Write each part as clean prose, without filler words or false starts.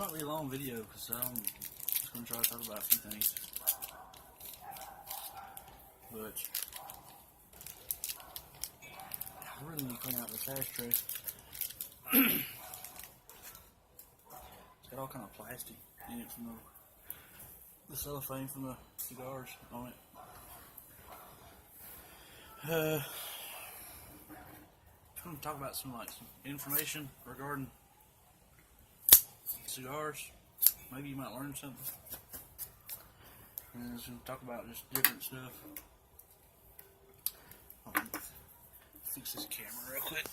might be a long video because I'm just going to try to talk about a few things. But I really need to clean out this ashtray. It's got all kind of plastic in it from the cellophane from the cigars on it. Just going to talk about some information regarding cigars. Maybe you might learn something. And then just going to talk about just different stuff. I'll fix this camera real quick.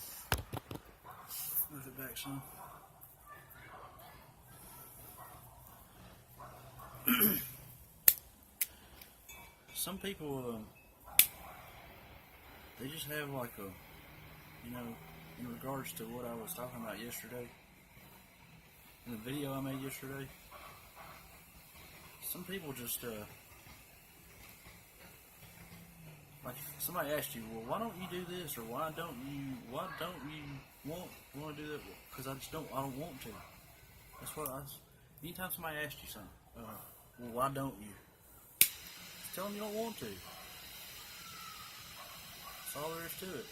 Move it back some. Some people, they just have like a, in regards to what I was talking about yesterday, in the video I made yesterday, some people just, like somebody asked you, well, why don't you do this, or why don't you want to do that? Because I don't want to. That's what anytime somebody asks you something, well, why don't you? Just tell them you don't want to. That's all there is to it.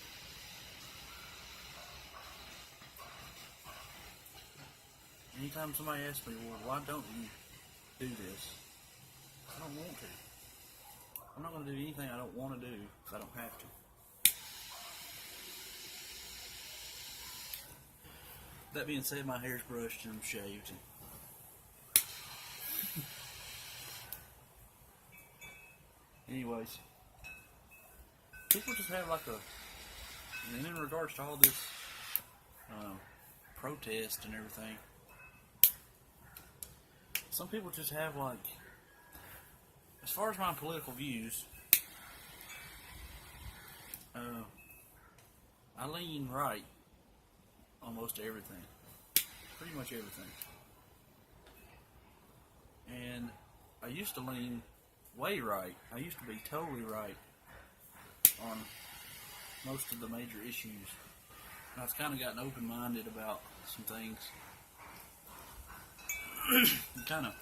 Anytime somebody asks me, well, why don't you do this? I don't want to. I'm not going to do anything I don't want to do if I don't have to. That being said, my hair's brushed and shaved. Anyways, people just have like and in regards to all this protest and everything, some people just have like, as far as my political views, I lean right on most everything, pretty much everything, and I used to lean way right. I used to be totally right on most of the major issues. And I've kind of gotten open-minded about some things. Kind of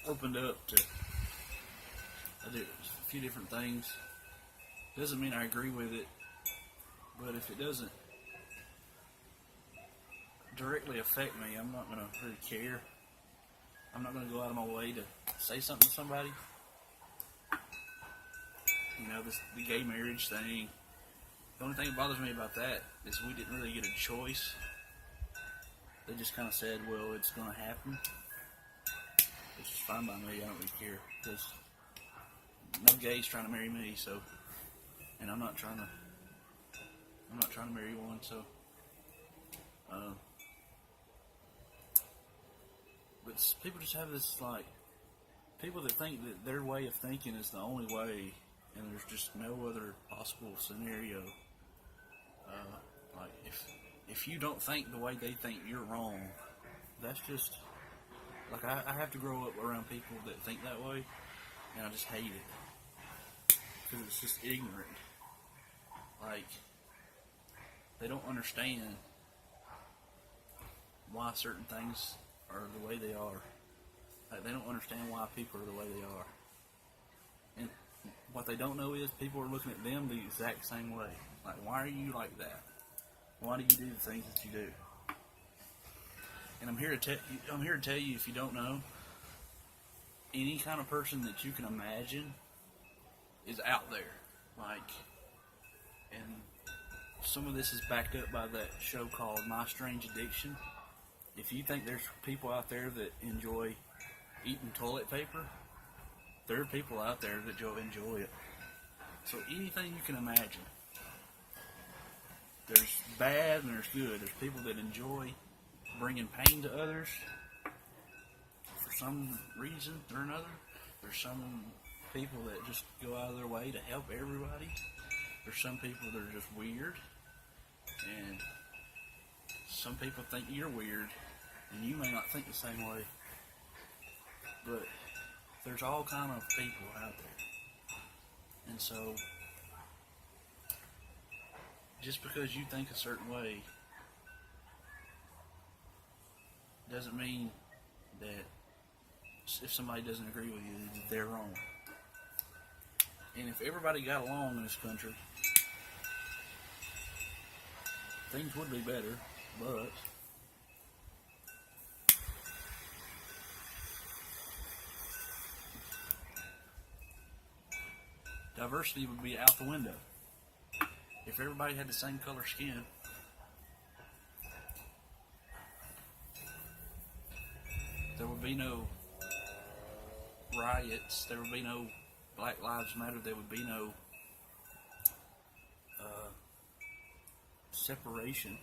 opened up to a few different things. Doesn't mean I agree with it, but if it doesn't directly affect me, I'm not going to really care. I'm not going to go out of my way to say something to somebody. The gay marriage thing. The only thing that bothers me about that is we didn't really get a choice. They just kind of said, well, it's going to happen. It's just fine by me. I don't really care, because no gay's trying to marry me, so, and I'm not trying to marry one, so, but people just have this, like, people that think that their way of thinking is the only way, and there's just no other possible scenario. Like, if you don't think the way they think, you're wrong. That's just, like, I have to grow up around people that think that way, and I just hate it, because it's just ignorant. Like, they don't understand why certain things are the way they are. Like, they don't understand why people are the way they are. And what they don't know is people are looking at them the exact same way. Like, why are you like that? Why do you do the things that you do? And I'm here to tell you, if you don't know, any kind of person that you can imagine is out there. Like, and some of this is backed up by that show called My Strange Addiction. If you think there's people out there that enjoy eating toilet paper, there are people out there that enjoy it. So anything you can imagine. There's bad and there's good. There's people that enjoy bringing pain to others for some reason or another. There's some people that just go out of their way to help everybody. There's some people that are just weird. And some people think you're weird, and you may not think the same way. But there's all kind of people out there. And so, just because you think a certain way doesn't mean that if somebody doesn't agree with you, that they're wrong. And if everybody got along in this country, things would be better, but diversity would be out the window. If everybody had the same color skin, there would be no riots, there would be no Black Lives Matter, there would be no separation.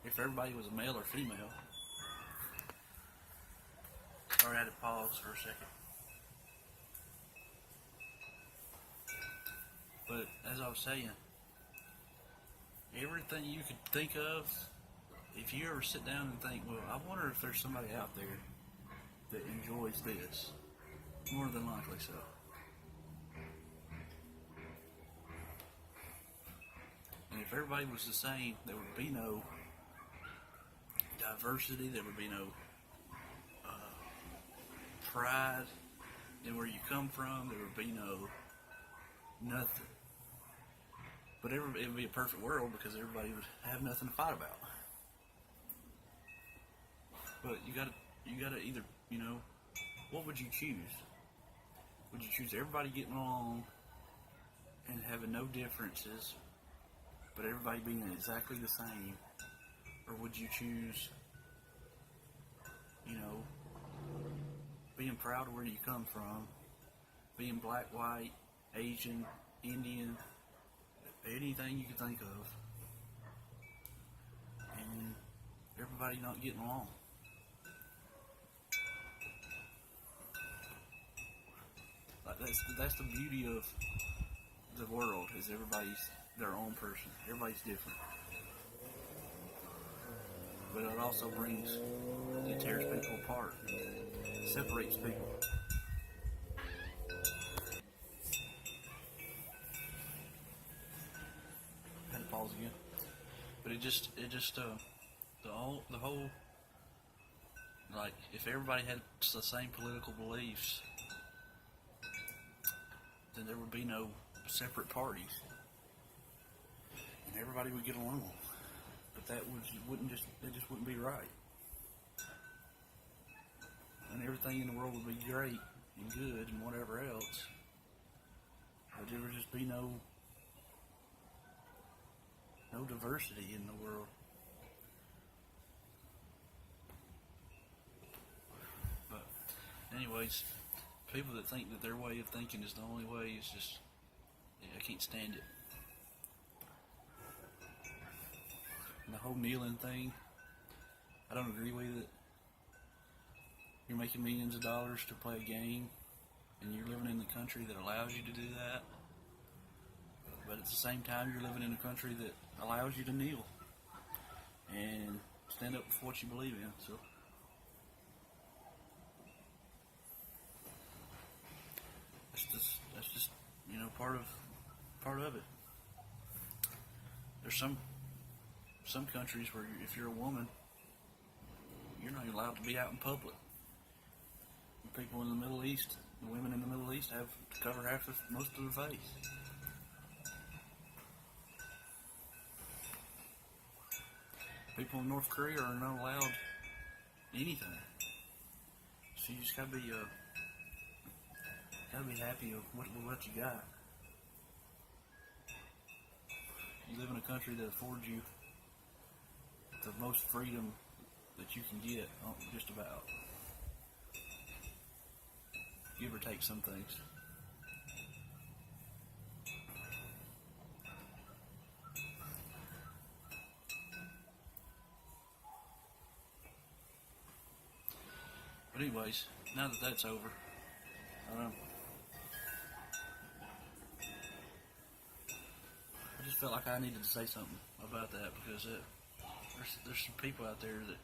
If everybody was a male or female. Sorry, I had to pause for a second. But as I was saying, everything you could think of, if you ever sit down and think, well, I wonder if there's somebody out there that enjoys this, more than likely so. And if everybody was the same, there would be no diversity, there would be no pride in where you come from, there would be nothing. But it would be a perfect world because everybody would have nothing to fight about. But you gotta either, what would you choose? Would you choose everybody getting along and having no differences, but everybody being exactly the same? Or would you choose, being proud of where you come from, being black, white, Asian, Indian, anything you can think of, and everybody not getting along? Like that's the beauty of the world, is everybody's their own person. Everybody's different. But it also it tears people apart, separates people. I had to pause again. But the whole, like, if everybody had the same political beliefs, then there would be no separate parties, and everybody would get along. But it just wouldn't be right. And everything in the world would be great and good and whatever else, but there would just be no diversity in the world. But anyways, people that think that their way of thinking is the only way is just, I can't stand it. And the whole kneeling thing, I don't agree with it. You're making millions of dollars to play a game, and you're living in the country that allows you to do that. But at the same time, you're living in a country that allows you to kneel and stand up for what you believe in. So that's just part of it. There's some countries where if you're a woman, you're not allowed to be out in public. People in the Middle East, the women in the Middle East have to cover most of their face. People in North Korea are not allowed anything. So you just gotta be happy with what you got. You live in a country that affords you the most freedom that you can get, just about. Give or take some things. But anyways, now that that's over, I just felt like I needed to say something about that, because there's some people out there that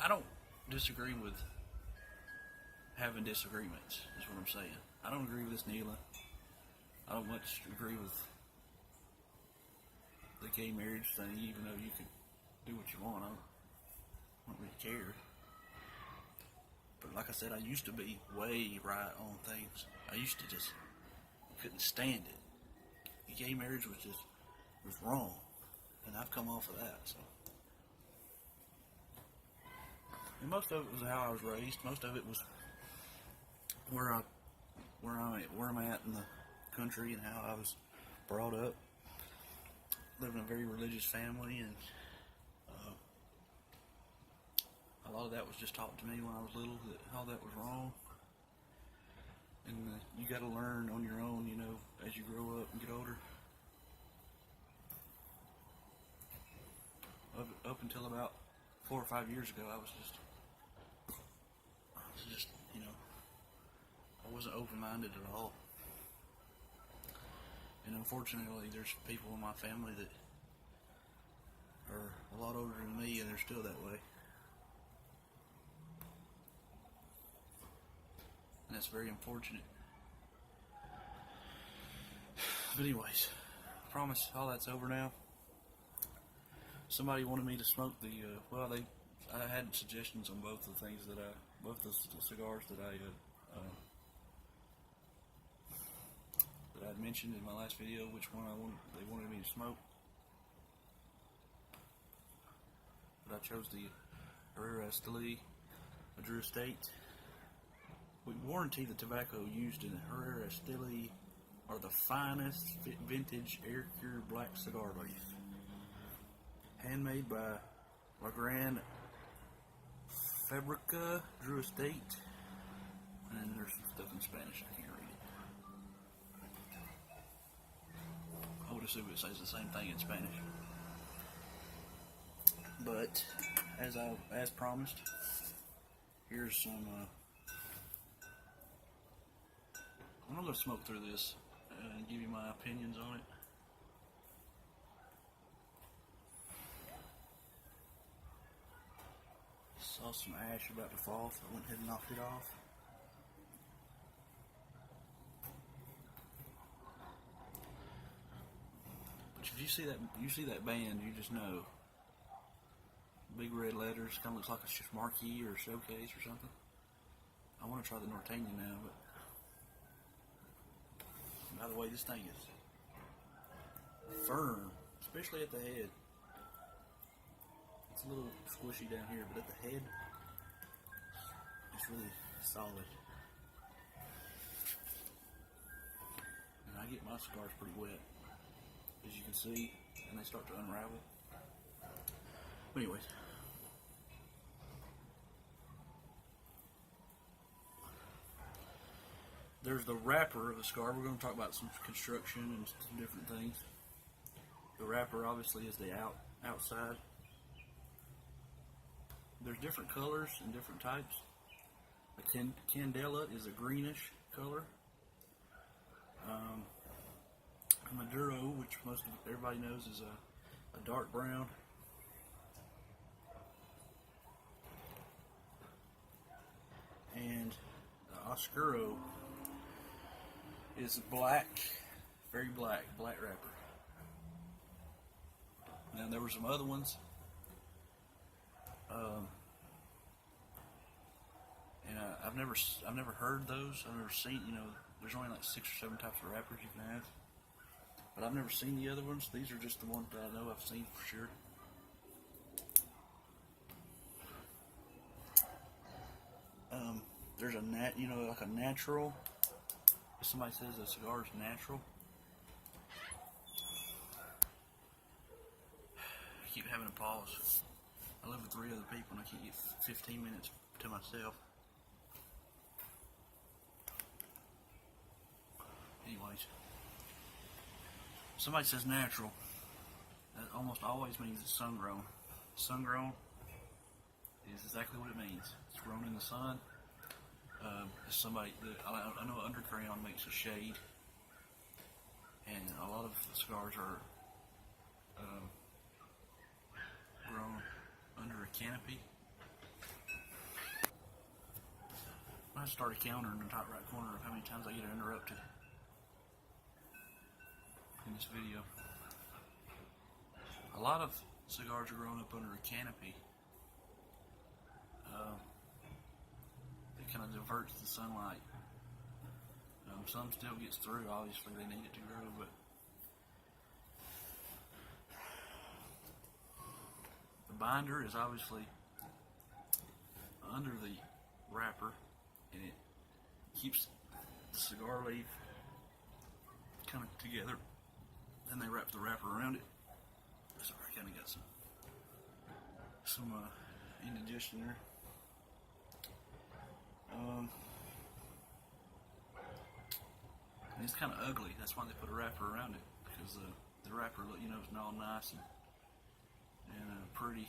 I don't disagree with having disagreements, is what I'm saying. I don't agree with this kneeling. I don't much agree with the gay marriage thing, even though you can do what you want. I don't really care. But like I said, I used to be way right on things. I used to just couldn't stand it. Gay marriage was wrong, and I've come off of that. So, and most of it was how I was raised. Most of it was where I'm at in the country and how I was brought up. Lived in a very religious family, and a lot of that was just taught to me when I was little, that all that was wrong. And you got to learn on your own, you know, as you grow up and get older. Up until about 4 or 5 years ago, I was just, you know, I wasn't open-minded at all. And unfortunately, there's people in my family that are a lot older than me, and they're still that way. And that's very unfortunate. But anyways, I promise all that's over now. Somebody wanted me to smoke the, I had suggestions on both the things that both the cigars that I'd mentioned in my last video, which one they wanted me to smoke. But I chose the Herrera Esteli Maduro Estate. We warranty the tobacco used in Herrera Esteli are the finest vintage air-cured black cigar leaf. Handmade by La Gran Fabrica Drew Estate. And there's some stuff in Spanish, I can't read it. I would assume it says the same thing in Spanish. But as promised, here's some I'm going to smoke through this and give you my opinions on it. Saw some ash about to fall, so I went ahead and knocked it off. But if you see that band, you just know. Big red letters, kind of looks like it's just marquee or showcase or something. I want to try the Norteña now, but by the way, this thing is firm, especially at the head. It's a little squishy down here, but at the head, it's really solid. And I get my cigars pretty wet, as you can see, and they start to unravel. But anyways, there's the wrapper of the cigar. We're going to talk about some construction and some different things. The wrapper obviously is the outside. There's different colors and different types. The Candela is a greenish color. Maduro, which everybody knows is a dark brown. And the Oscuro is black, very black wrapper. Now there were some other ones, and I've never heard those. I've never seen. You know, there's only like 6 or 7 types of wrappers you can have, but I've never seen the other ones. These are just the ones that I know I've seen for sure. There's like a natural. If somebody says a cigar is natural, I keep having to pause. I live with 3 other people and I can't get 15 minutes to myself. Anyways, somebody says natural, that almost always means it's sun grown. Sun grown is exactly what it means. It's grown in the sun. I know Underground makes a shade, and a lot of the cigars are grown under a canopy. I start a counter in the top right corner of how many times I get interrupted in this video. A lot of cigars are grown up under a canopy, it kind of diverts the sunlight. Some still gets through. Obviously, they need it to grow, but the binder is obviously under the wrapper, and it keeps the cigar leaf kind of together. Then they wrap the wrapper around it. Sorry, I kind of got some indigestion there. And it's kind of ugly. That's why they put a wrapper around it, because the wrapper, is all nice and pretty.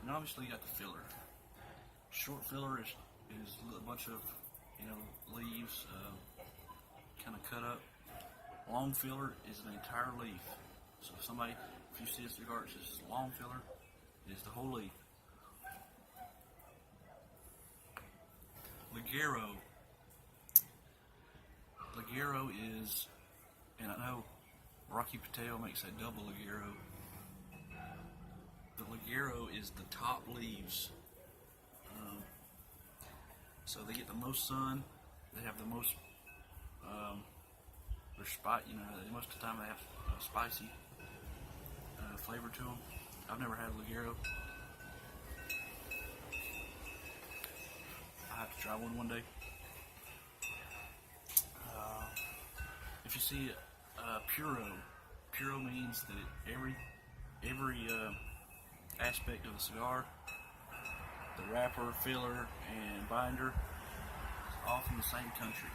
And obviously you got the filler. Short filler is a bunch of leaves kind of cut up. Long filler is an entire leaf. So if you see a cigar that says long filler, it is the whole leaf. Ligero is, and I know Rocky Patel makes a double Ligero. The Ligero is the top leaves. So they get the most sun. They have the most. Most of the time they have a spicy flavor to them. I've never had Ligero. I have to try one day. If you see Puro means that every aspect of the cigar, the wrapper, filler, and binder, is all from the same country.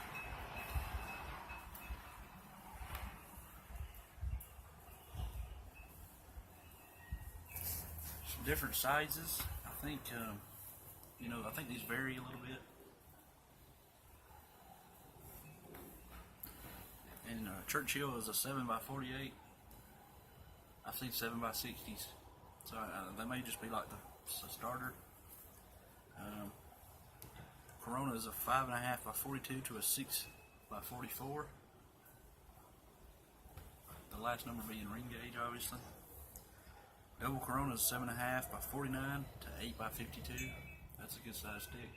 Some different sizes. I think these vary a little bit. And Churchill is a 7x48. I've seen 7x60s, so they may just be like the starter. Corona is a 5.5x42 to a 6x44. The last number being ring gauge, obviously. Double Corona is 7.5x49 to 8x52. That's a good size stick.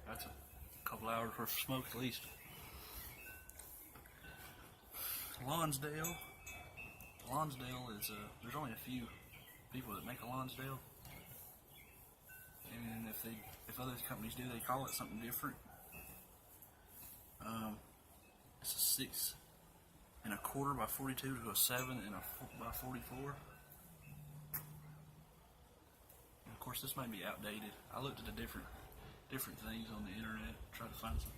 That's a couple hours worth of smoke at least. Lonsdale is there's only a few people that make a Lonsdale, and if other companies do, they call it something different. It's a 6.25 by 42 to a 7 by 44. And of course, this may be outdated. I looked at the different things on the internet, tried to find some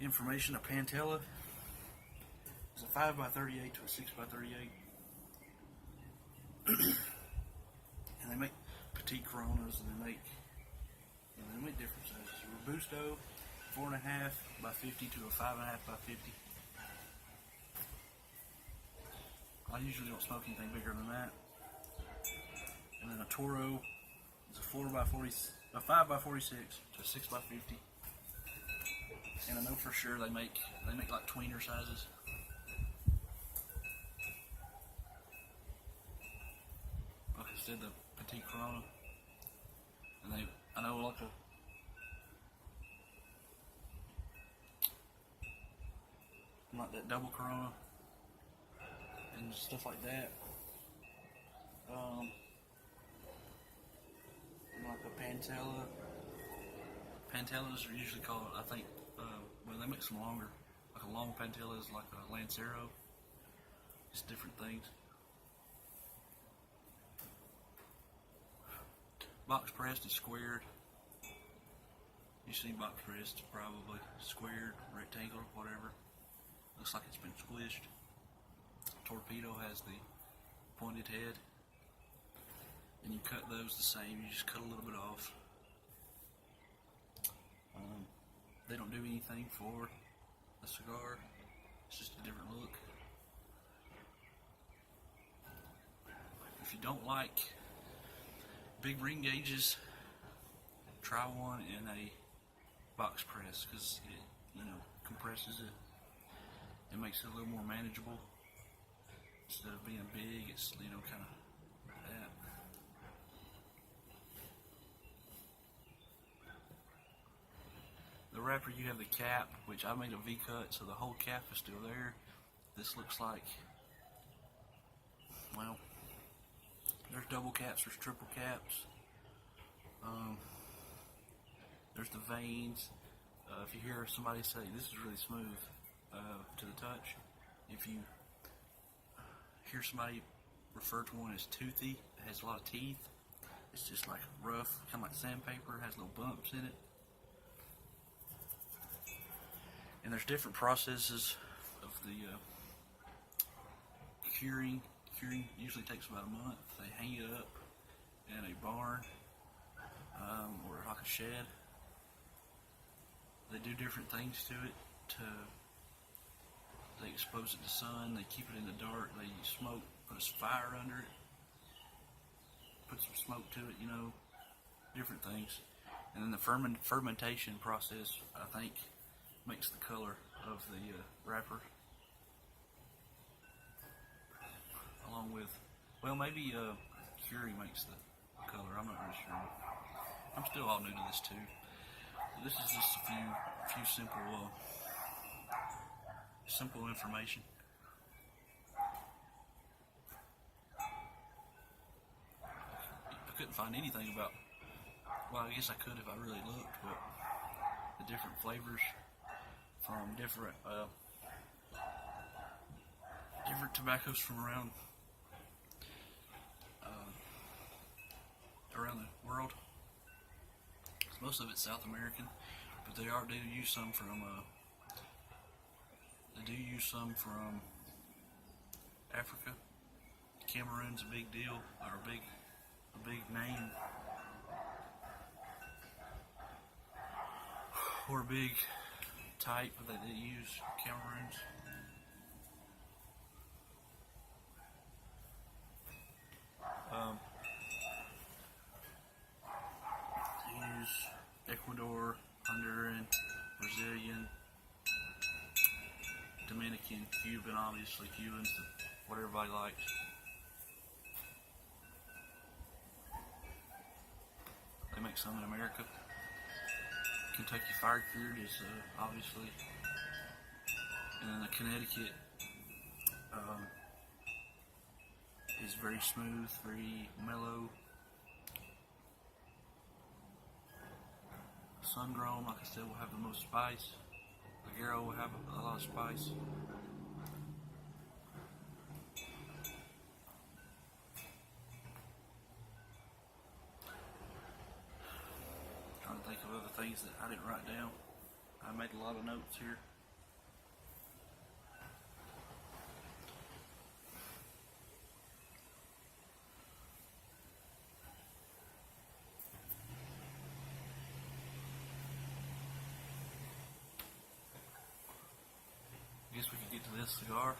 information. A Pantella is a 5x38 to a 6x38. And they make petite Coronas, and they make different sizes. Robusto, 4.5 by 50 to a 5.5 by 50. I usually don't smoke anything bigger than that. And then a Toro is a 5 by 46 to 6 by 50. And I know for sure they make like tweener sizes. Like I said, the petite Corona, and I know like that double Corona and stuff like that. Like a Pantella. Pantellas are usually called, I think, they make some longer. Like a long Pantella is like a Lancero. Just different things. Box pressed is squared. You see box pressed, probably squared, rectangular, whatever. Looks like it's been squished. Torpedo has the pointed head. And you cut those the same, you just cut a little bit off. They don't do anything for a cigar, it's just a different look. If you don't like big ring gauges, try one in a box press, because it compresses it. It makes it a little more manageable. Instead of being big, it's kind of wrapper you have the cap, which I made a V cut, so the whole cap is still there. This looks like, well, there's double caps, there's triple caps. There's the veins. If you hear somebody say, this is really smooth to the touch, if you hear somebody refer to one as toothy, it has a lot of teeth, it's just like rough, kind of like sandpaper, it has little bumps in it. And there's different processes of the curing. Curing usually takes about a month. They hang it up in a barn or like a shed. They do different things to it. They expose it to sun. They keep it in the dark. They smoke, put a fire under it, put some smoke to it. Different things. And then the fermentation process, I think, makes the color of the wrapper. Along with, well, maybe curing makes the color. I'm not really sure. I'm still all new to this too. This is just a few simple information. I couldn't find anything about. Well, I guess I could if I really looked, but the different flavors from different tobaccos from around the world. Most of it's South American, but they do use some from Africa. Cameroon's a big deal, or a big name, or a big type that they use. Cameroons. They use Ecuador, Honduran, Brazilian, Dominican, Cuban, obviously Cubans, what everybody likes. They make some in America. Kentucky Fire Cured is obviously, and then the Connecticut is very smooth, very mellow. Sun grown, like I said, will have the most spice. Ligero will have a lot of spice. Trying to think of other things that I didn't write down. I made a lot of notes here. I guess we could get to this cigar.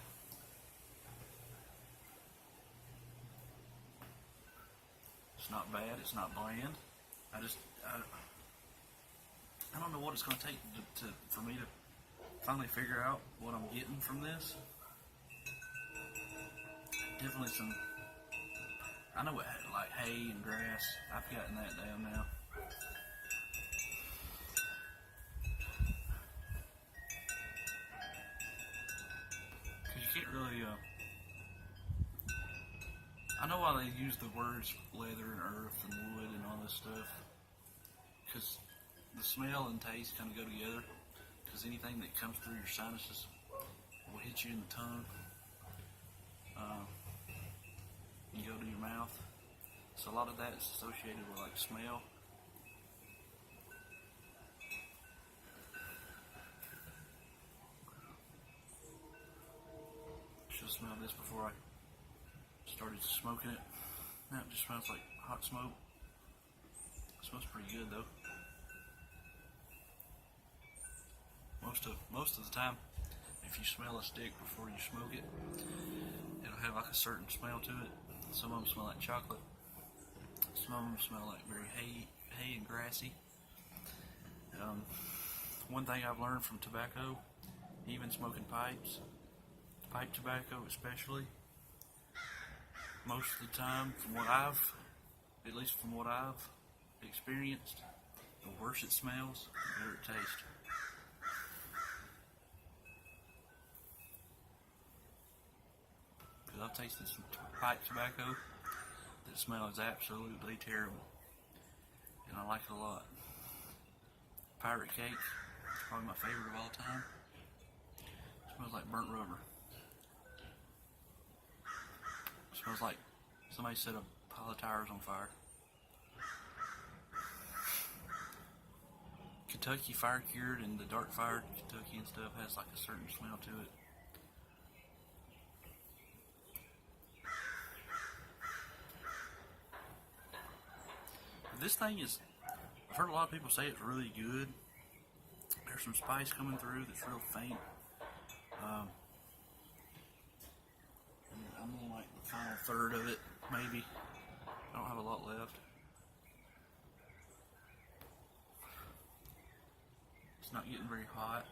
It's not bad, it's not bland. I don't know what it's going to take for me to finally figure out what I'm getting from this. Definitely some, I know it like hay and grass. I've gotten that down now. Because you can't really, I know why they use the words leather and earth and wood and all this stuff. Because the smell and taste kind of go together. Because anything that comes through your sinuses will hit you in the tongue. You go to your mouth. So a lot of that is associated with like smell. Should have smelled this before I started smoking it. Now it just smells like hot smoke. It smells pretty good though. Most of the time, if you smell a stick before you smoke it, it'll have like a certain smell to it. Some of them smell like chocolate. Some of them smell like very hay and grassy. One thing I've learned from tobacco, even smoking pipes, pipe tobacco especially, most of the time, at least from what I've experienced, the worse it smells, the better it tastes. Because I've tasted some pipe tobacco that smells absolutely terrible, and I like it a lot. Pirate cake, it's probably my favorite of all time. It smells like burnt rubber. It smells like somebody set a pile of tires on fire. Kentucky fire cured, and the dark fired Kentucky and stuff has like a certain smell to it. This thing is, I've heard a lot of people say it's really good. There's some spice coming through that's real faint. I'm on like the final third of it, maybe. I don't have a lot left. It's not getting very hot.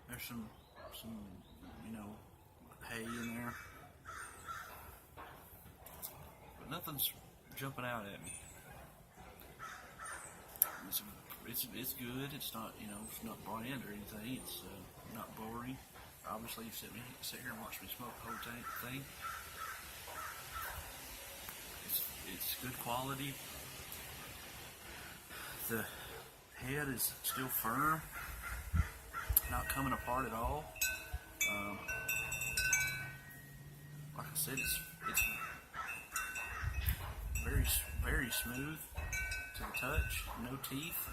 There's some hay in there, but nothing's jumping out at me. It's good. It's not it's not bland or anything. It's not boring. Obviously, you sit here and watch me smoke the whole thing. It's good quality. The head is still firm, not coming apart at all. Like I said, it's very, very smooth to the touch. No teeth.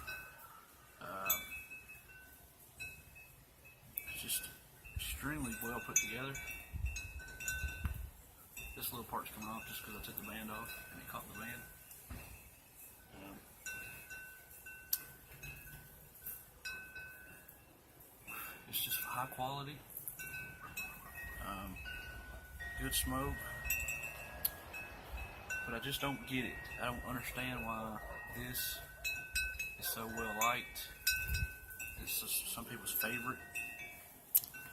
It's just extremely well put together. This little part's coming off just because I took the band off and it caught the band. It's just high quality, good smoke, but I just don't get it. I don't understand why this is so well liked. It's just some people's favorite.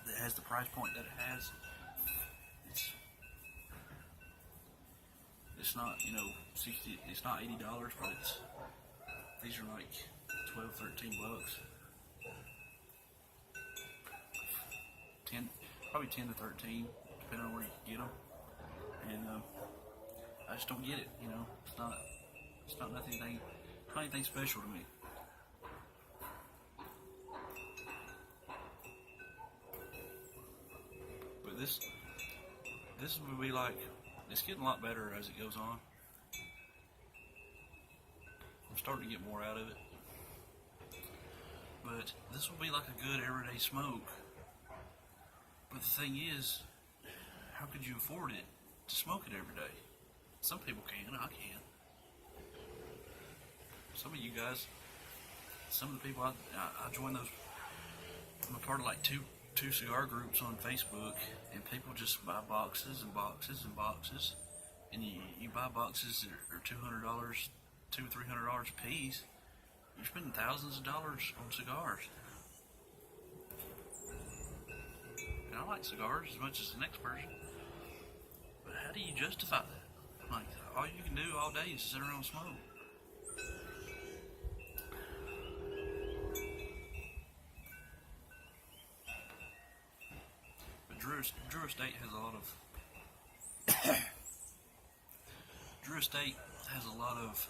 That has the price point that it has. It's not $60. It's not $80, but these are like $12-13. 10, probably 10 to 13, depending on where you can get them. And I just don't get it. It's not anything special to me. But this would be like, it's getting a lot better as it goes on. I'm starting to get more out of it. But this will be like a good everyday smoke. But the thing is, how could you afford it to smoke it every day? Some people can, I can. Some of you guys, some of the people I join those, I'm a part of like two cigar groups on Facebook, and people just buy boxes and boxes and boxes, and you buy boxes that are $200, $200 or $300 a piece. You're spending thousands of dollars on cigars. And I like cigars as much as the next person, but how do you justify that? Like, all you can do all day is sit around and smoke. But Drew Estate has a lot of Drew Estate has a lot of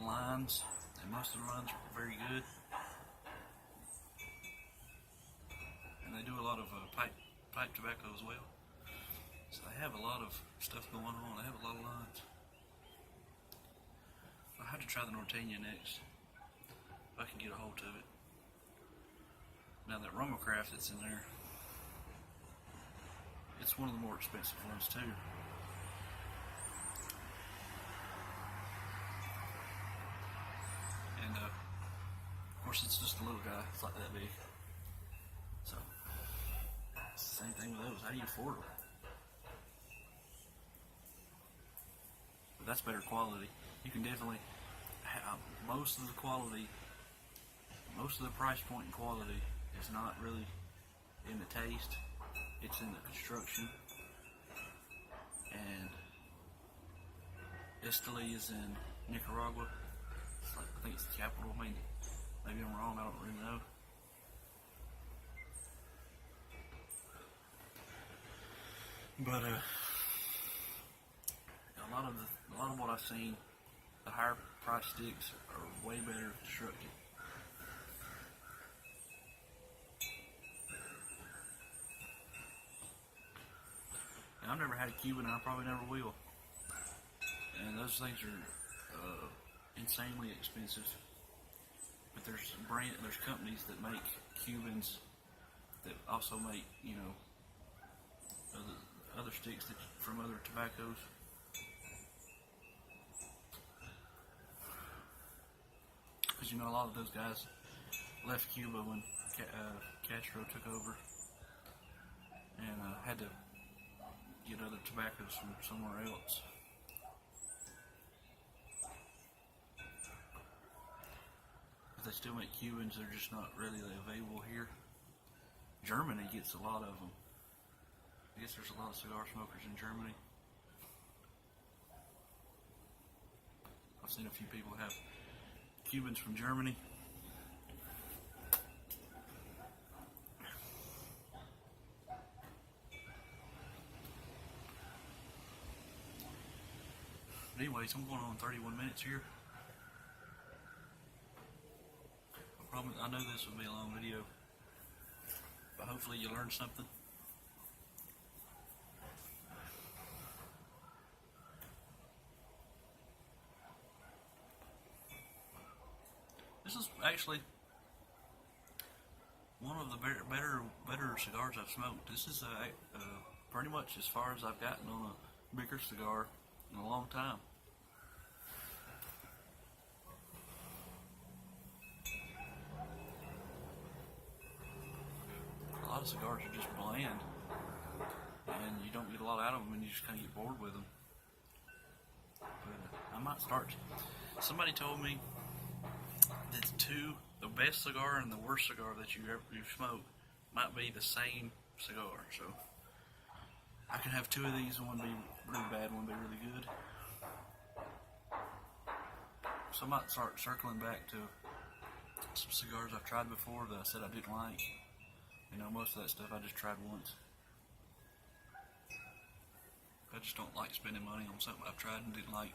lines, and most of the lines are very good. And they do a lot of pipe tobacco as well. So they have a lot of stuff going on. They have a lot of lines. I'll have to try the Norteña next, if I can get a hold of it. Now that Romocraft that's in there, it's one of the more expensive ones too. And of course it's just a little guy, it's like that big. So, it's the same thing with those. How do you afford them? But that's better quality. You can definitely have most of the quality, most of the price point and quality is not really in the taste, it's in the construction, and Esteli is in Nicaragua. I think it's the capital. Maybe I'm wrong. I don't really know. But a lot of what I've seen, the higher price sticks are way better constructed. And I've never had a Cuban, and I probably never will. And those things are insanely expensive. But there's companies that make Cubans that also make, you know, other sticks from other tobaccos. Because, you know, a lot of those guys left Cuba when Castro took over and had to get other tobaccos from somewhere else. But they still make Cubans, they're just not readily available here. Germany gets a lot of them. I guess there's a lot of cigar smokers in Germany. I've seen a few people have Cubans from Germany. But anyways, I'm going on 31 minutes here. I know this will be a long video, but hopefully you learned something. This is actually one of the better cigars I've smoked. This is pretty much as far as I've gotten on a bigger cigar in a long time. A lot of cigars are just bland, and you don't get a lot out of them, and you just kind of get bored with them. But I might start. Somebody told me that the best cigar and the worst cigar that you've smoked might be the same cigar. So I can have two of these, and one be really bad, and one be really good. So I might start circling back to some cigars I've tried before that I said I didn't like. You know, most of that stuff I just tried once. I just don't like spending money on something I've tried and didn't like.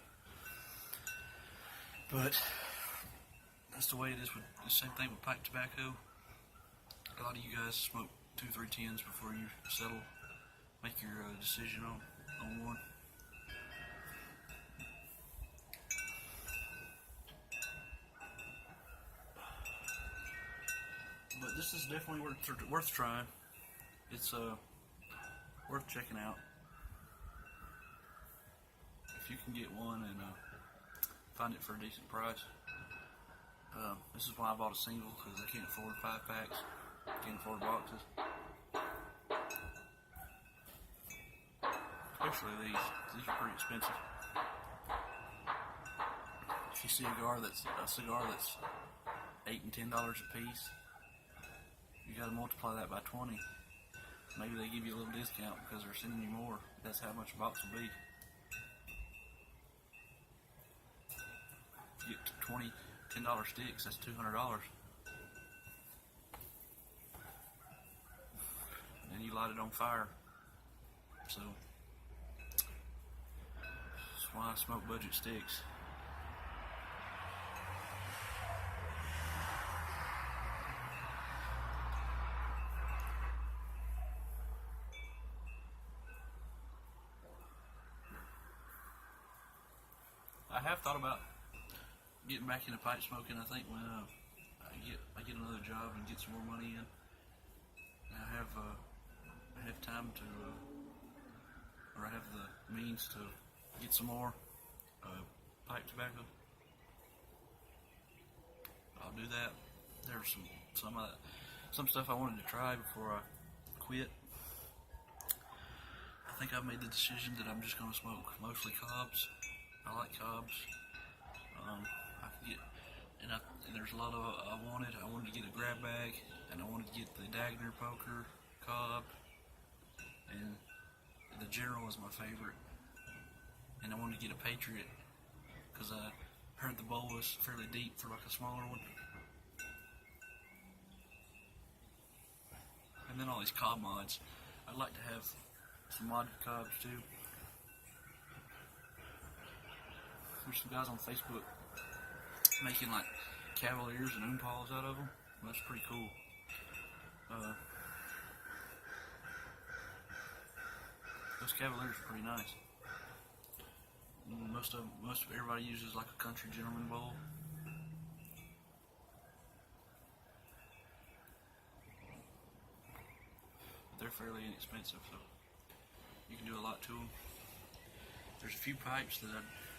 But that's the way it is with the same thing with pipe tobacco. A lot of you guys smoke 2-3 tins before you settle, make your decision on one. But this is definitely worth trying. It's worth checking out if you can get one and find it for a decent price. This is why I bought a single, because I can't afford 5-packs, can't afford boxes. Especially these are pretty expensive. If you see a cigar that's $8 and $10 a piece, you got to multiply that by 20. Maybe they give you a little discount because they're sending you more. That's how much a box will be. If you get 20 $10 sticks, that's $200. And you light it on fire. So that's why I smoke budget sticks. I have thought about getting back into pipe smoking. I think when I get another job and get some more money in, I have time to, or I have the means to get some more pipe tobacco. I'll do that. There's some stuff I wanted to try before I quit. I think I've made the decision that I'm just going to smoke mostly cobs. I like cobs. I can get, and there's a lot of I wanted to get a grab bag, and I wanted to get the Dagner poker cob, and the General is my favorite, and I wanted to get a Patriot because I heard the bowl was fairly deep for like a smaller one. And then all these cob mods. I'd like to have some mod cobs too. There's some guys on Facebook making like Cavaliers and Oompaws out of them. That's pretty cool. Those Cavaliers are pretty nice. Most everybody uses like a country gentleman bowl. But they're fairly inexpensive, so you can do a lot to them. There's a few pipes that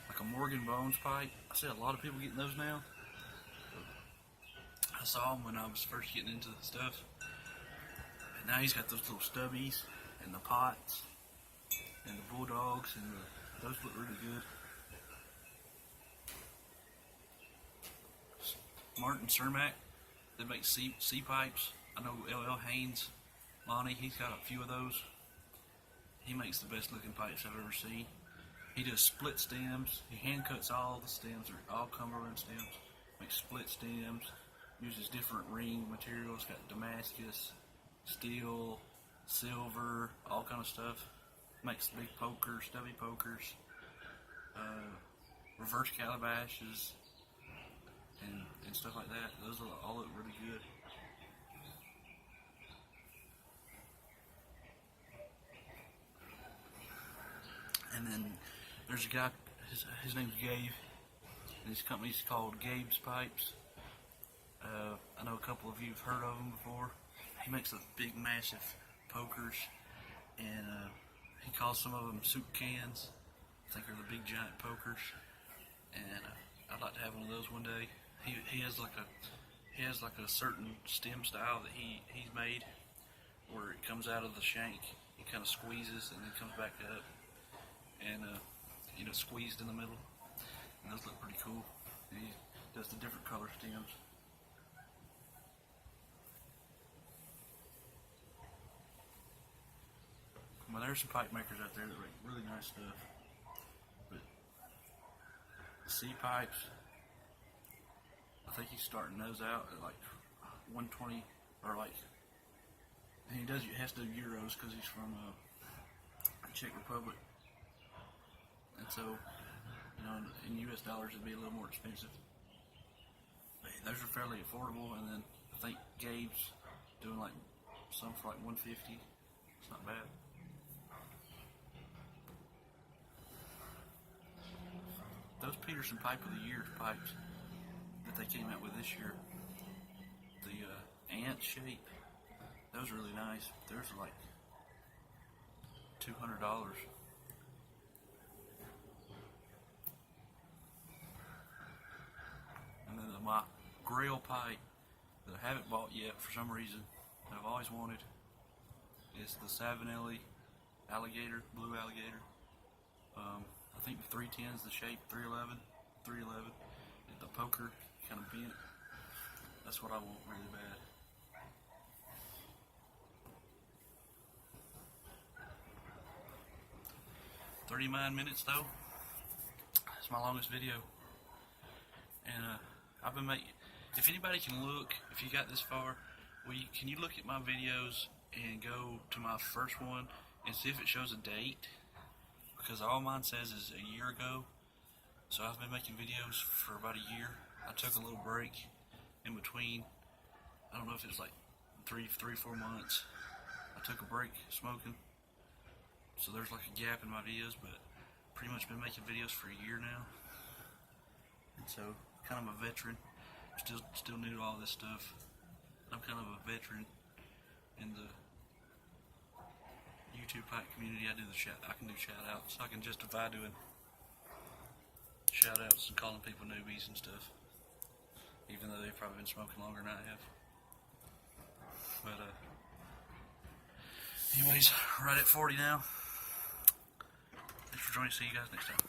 like a Morgan Bones pipe. I see a lot of people getting those now. I saw them when I was first getting into the stuff. And now he's got those little stubbies and the pots and the bulldogs, and those look really good. Martin Cermak, they make C pipes. I know LL Haynes, Lonnie, he's got a few of those. He makes the best looking pipes I've ever seen. He does split stems. He hand cuts all the stems, they're all Cumberland stems. Makes split stems. Uses different ring materials. Got Damascus, steel, silver, all kind of stuff. Makes big pokers, stubby pokers, reverse calabashes, and stuff like that. Those all look really good. And then there's a guy, his name's Gabe, and his company's called Gabe's Pipes. I know a couple of you have heard of him before. He makes the big, massive pokers, and he calls some of them soup cans. I think they're the big, giant pokers, and I'd like to have one of those one day. He has like a certain stem style that he's made, where it comes out of the shank, it kind of squeezes and then comes back up, and squeezed in the middle. And those look pretty cool. And he does the different color stems. Well, there's some pipe makers out there that make really nice stuff. But C pipes, I think he's starting those out at like 120, or like, and he has to do euros because he's from Czech Republic, and so in US dollars it'd be a little more expensive. But those are fairly affordable, and then I think Gabe's doing like some for like 150. It's not bad. Those Peterson Pipe of the Year pipes that they came out with this year, the ant shape, those are really nice. Theirs are like $200. And then my Grail pipe that I haven't bought yet for some reason, that I've always wanted, is the Savinelli alligator, blue alligator. I think the 310 is the shape, 311. The poker kind of bent. That's what I want really bad. "39 minutes though. That's my longest video. And I've been making. If anybody can look, if you got this far, can you look at my videos and go to my first one and see if it shows a date? Because all mine says is a year ago. So I've been making videos for about a year. I took a little break in between. I don't know if it was like 4 months. I took a break smoking. So there's like a gap in my videos, but pretty much been making videos for a year now. And so kind of a veteran. Still new to all this stuff. I'm kind of a veteran in the YouTube pipe community. I can do shout outs. I can justify doing shout outs and calling people newbies and stuff, even though they've probably been smoking longer than I have. But anyways, right at 40 now. Thanks for joining. See you guys next time.